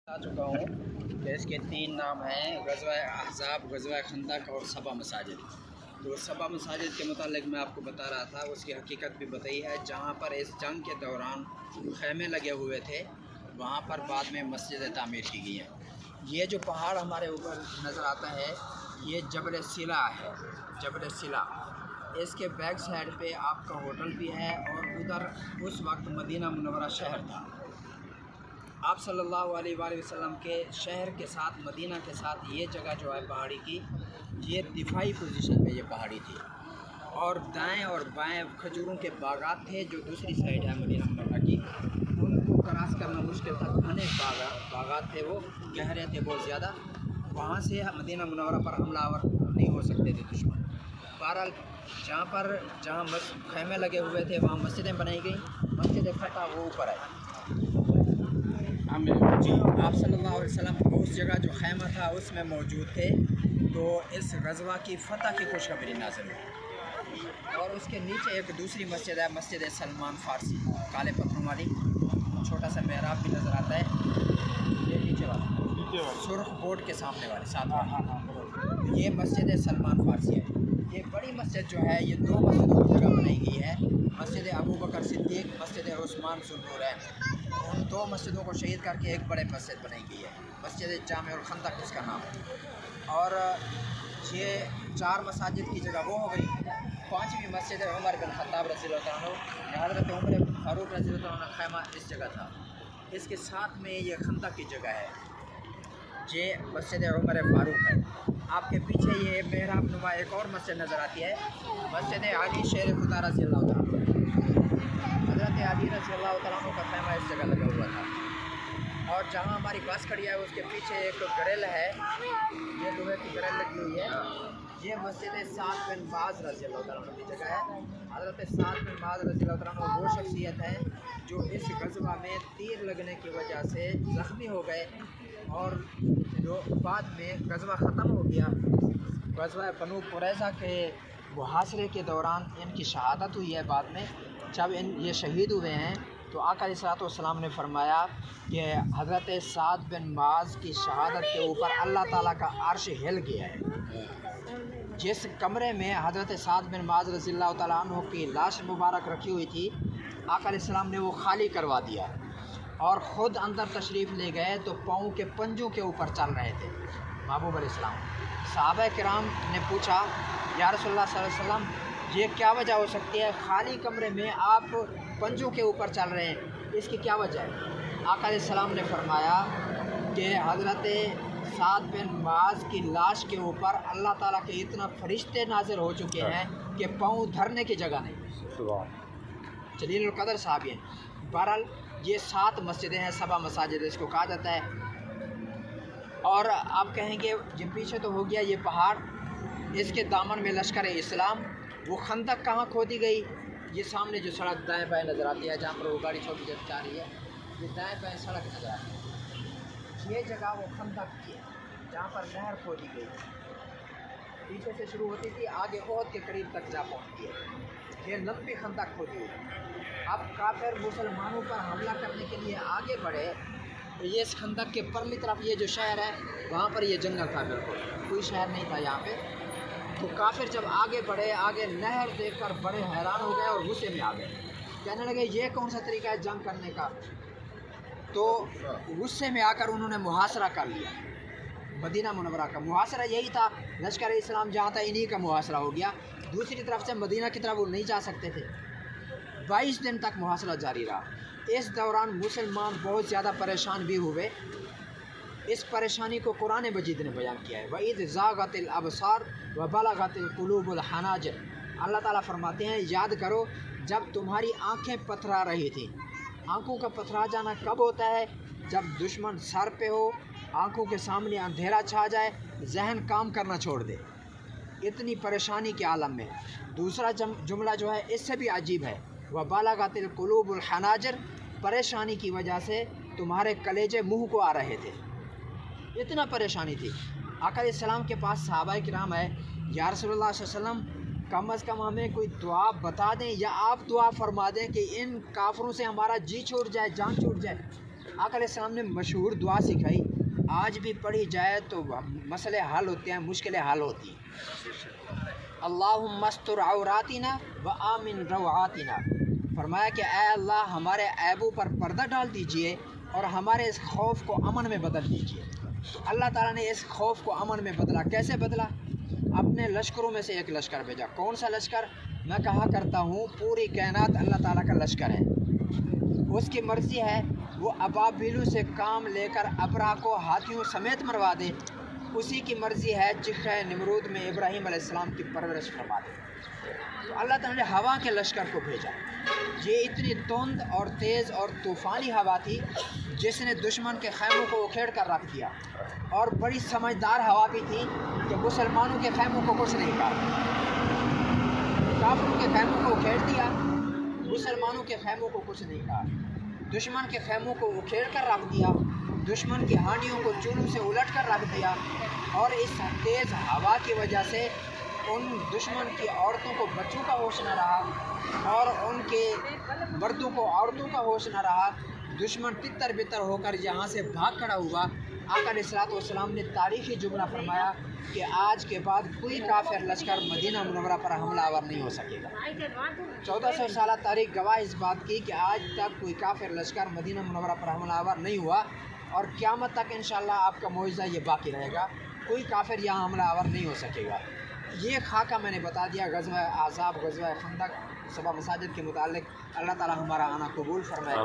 बता चुका हूँ कि इसके 3 नाम हैं, ग़ज़वा अहज़ाब, ग़ज़वा खंदक और सबा मसाजिद। तो सबा मसाजिद के मुतालिक मैं आपको बता रहा था, उसकी हकीकत भी बताई है। जहाँ पर इस जंग के दौरान ख़ैमे लगे हुए थे, वहाँ पर बाद में मस्जिदें तामीर की गई हैं। ये जो पहाड़ हमारे ऊपर नज़र आता है, ये जबल सिला है, जबल सिला। इसके बैक साइड पे आपका होटल भी है और उधर उस वक्त मदीना मुनव्वरा शहर था। आप सल्लल्लाहु अलैहि वसल्लम के शहर के साथ, मदीना के साथ ये जगह जो है पहाड़ी की, ये दिफाई पोजीशन में ये पहाड़ी थी। और दाएं और बाएं खजूरों के बागात थे जो दूसरी साइड है मदीना मुनव्वरा की, उनको क्रॉस करना मुश्किल था। घने बागात थे, वो गहरे थे बहुत ज़्यादा। वहाँ से मदीना मुनव्वरा पर हमलावर नहीं हो सकते थे दुश्मन। बहरहाल जहाँ खैमे लगे हुए थे वहाँ मस्जिदें बनाई गई। मस्जिद फतह वो ऊपर है जी। आप सल्लल्लाहु अलैहि वसल्लम उस जगह जो खैमा था उसमें मौजूद थे, तो इस ग़ज़वा की फ़तह की खुशखबरी नाज़िल हुई। और उसके नीचे एक दूसरी मस्जिद है, मस्जिद सलमान फ़ारसी, काले पत्थरों वाली, छोटा सा मेहराब भी नज़र आता है। ये नीचे वाला सुर्ख बोर्ड के सामने वाले साथ वाली, ये मस्जिद सलमान फ़ारसी है। ये बड़ी मस्जिद जो है, ये 2 मस्जिदों की जगह बनाई गई है। मस्जिद अबू बकर सिद्दीक़, मस्जिद उस्मान ज़ुन्नूरैन। उन 2 मस्जिदों को शहीद करके एक बड़े मस्जिद बनाई गई है, मस्जिद जामे और खंदक इसका नाम है। और ये 4 मसाजिद की जगह वो हो गई। 5वीं मस्जिद उमर बिन ख़त्ताब रज़ियल्लाहु अन्हु, हज़रत उमर फ़ारूक रज़ियल्लाहु अन्हु का खैमा इस जगह था। इसके साथ में ये खंदक की जगह है, ये मस्जिद उमर फ़ारूक है। आपके पीछे ये मेहराब नुमा एक और मस्जिद नज़र आती है, मस्जिद अली शेर खुदा रज़ियल्लाहु अन्हु। हज़रत अली रज़ियल्लाहु अन्हु का खैमा इस जगह लगा हुआ था। और जहाँ हमारी बस खड़ी है उसके पीछे एक ग्रिल है, ये लोहे की ग्रिल लगी हुई है। ये मस्जिद साद बिन बाज़ रज़ियल्लाहु अन्हु की जगह है। हज़रत साद बिन बाज़ रज़ियल्लाहु अन्हु वो शख्सियत है जो इस ग़ज़वा में तीर लगने की वजह से ज़ख्मी हो गए और जो बाद में ग़ज़वा ख़त्म हो गया। ग़ज़वा बनु कुरैज़ा के मुहासरे के दौरान इनकी शहादत हुई है। बाद में जब ये शहीद हुए हैं तो आका अलैहिस्सलाम ने फरमाया कि हज़रत साद बिन बाज़ की शहादत के ऊपर अल्लाह ताला का अर्श हिल गया है। जिस कमरे में हज़रत साद बिन बाज़ रज़ियल्लाहु ताला अन्हु की लाश मुबारक रखी हुई थी, आका अलैहिस्सलाम ने वो खाली करवा दिया और ख़ुद अंदर तशरीफ़ ले गए तो पाँव के पंजों के ऊपर चल रहे थे महबूब अलैहिस्सलाम। सहाबा किराम ने पूछा, या रसूलल्लाह सल्लल्लाहु अलैहि वसल्लम, ये क्या वजह हो सकती है, खाली कमरे में आप पंजों के ऊपर चल रहे हैं, इसकी क्या वजह है? आका अलैहिस्सलाम ने फरमाया कि हज़रत साद बिन बाज़ की लाश के ऊपर अल्लाह ताला के इतना फरिश्ते नाज़िल हो चुके हैं कि पाँव धरने की जगह नहीं। जलील कदर साहब हैं। बहरहाल ये 7 मस्जिदें हैं, सबा मसाजिद इसको कहा जाता है। और आप कहेंगे ये पीछे तो हो गया ये पहाड़, इसके दामन में लश्कर इस्लाम। वो खंदक कहाँ खोदी गई? ये सामने जो सड़क दाएं बाएं नज़र आती है, जहाँ पर वो गाड़ी छोटी जब जा रही है, ये दाएं बाएं सड़क नज़र आती है। ये जगह वो खंदक की है जहाँ पर नहर खोदी गई, पीछे से शुरू होती थी, आगे ओहद के करीब तक जा पहुँचती है। ये लंबी खंदक खोदी हुई। अब काफिर मुसलमानों पर हमला करने के लिए आगे बढ़े तो ये इस खंदक के परली तरफ ये जो शहर है वहाँ पर ये जंगल था, बिल्कुल कोई शहर नहीं था यहाँ पे। तो काफिर जब आगे बढ़े, आगे नहर देखकर बड़े हैरान हो गए और गुस्से में आ गए, कहने लगे ये कौन सा तरीका है जंग करने का। तो गुस्से में आकर उन्होंने मुहासरा कर लिया। मदीना मुनव्वरा का मुहासरा यही था, लश्कर इस्लाम जहाँ था इन्हीं का मुहासरा हो गया। दूसरी तरफ से मदीना की तरफ वो नहीं जा सकते थे। 22 दिन तक मुहासरा जारी रहा। इस दौरान मुसलमान बहुत ज़्यादा परेशान भी हुए। इस परेशानी को कुरान मजीद ने बयान किया है, वइज़ ज़ाग़तिल अबसार व बलगतिल कुलूबुल हनाजिर। अल्लाह ताला फरमाते हैं, याद करो जब तुम्हारी आँखें पथरा रही थी। आँखों का पथरा जाना कब होता है? जब दुश्मन सर पे हो, आँखों के सामने अंधेरा छा जाए, जहन काम करना छोड़ दे, इतनी परेशानी के आलम में। दूसरा जुमला जो है इससे भी अजीब है, व बलगतिल कुलूबुल हनाजिर, परेशानी की वजह से तुम्हारे कलेजे मुँह को आ रहे थे, इतना परेशानी थी। आका अलैहिस्सलाम के पास सहाबा किराम है, या रसूलल्लाह सल्लल्लाहु अलैहि वसल्लम कम अज़ कम हमें कोई दुआ बता दें या आप दुआ फरमा दें कि इन काफरों से हमारा जी छूट जाए, जान छूट जाए। आका अलैहिस्सलाम ने मशहूर दुआ सिखाई, आज भी पढ़ी जाए तो मसले हल होते हैं, मुश्किलें हल होती हैं। अल्लाहुम्मा अस्तर औरातिना व आमिन रवातिना, फरमाया कि ऐ अल्लाह हमारे ऐबों पर पर्दा डाल दीजिए और हमारे इस खौफ को अमन में बदल दीजिए। तो अल्लाह ताला ने इस खौफ को अमन में बदला। कैसे बदला? अपने लश्करों में से एक लश्कर भेजा। कौन सा लश्कर? मैं कहा करता हूँ पूरी कायनात अल्लाह ताला का लश्कर है, उसकी मर्ज़ी है वो अबाबिलों से काम लेकर अबरा को हाथियों समेत मरवा दे, उसी की मर्ज़ी है जिखे निमरूद में इब्राहीम अलैहिस्सलाम की परवरिश फरमा दे। तो अल्लाह ताला ने हवा के लश्कर को भेजा। ये इतनी तुंद और तेज़ और तूफ़ानी हवा थी जिसने दुश्मन के खैमों को उखेड़ कर रख दिया, और बड़ी समझदार हवा भी थी कि मुसलमानों के खैमों को कुछ नहीं कहा। काफिरों के खैमों को उखेड़ दिया, मुसलमानों के खैमों को कुछ नहीं कहा। दुश्मन के खैमों को उखेड़ कर रख दिया, दुश्मन की हांडियों को चूलों से उलट कर रख दिया, और इस तेज़ हवा की वजह से उन दुश्मन की औरतों को बच्चों का होश न रहा और उनके मर्दों को औरतों का होश न रहा। दुश्मन तितर बितर होकर यहाँ से भाग खड़ा हुआ। आका अलैहिस्सलाम ने तारीख़ी जुमला फरमाया कि आज के बाद कोई काफिर लश्कर मदीना मुनव्वरा पर हमलावर नहीं हो सकेगा। 1400 साल तारीख गवाह इस बात की कि आज तक कोई काफिर लश्कर मदीना मुनव्वरा पर हमलावर नहीं हुआ, और क़यामत तक इंशाअल्लाह आपका मौजज़ा ये बाकी रहेगा, कोई काफिर यहाँ हमलावर नहीं हो सकेगा। ये खाका मैंने बता दिया ग़ज़वा अहज़ाब, ग़ज़वा खंदक, सबा मसाजिद के मुतालिक। अल्लाह ताला हमारा आना कबूल फरमाए।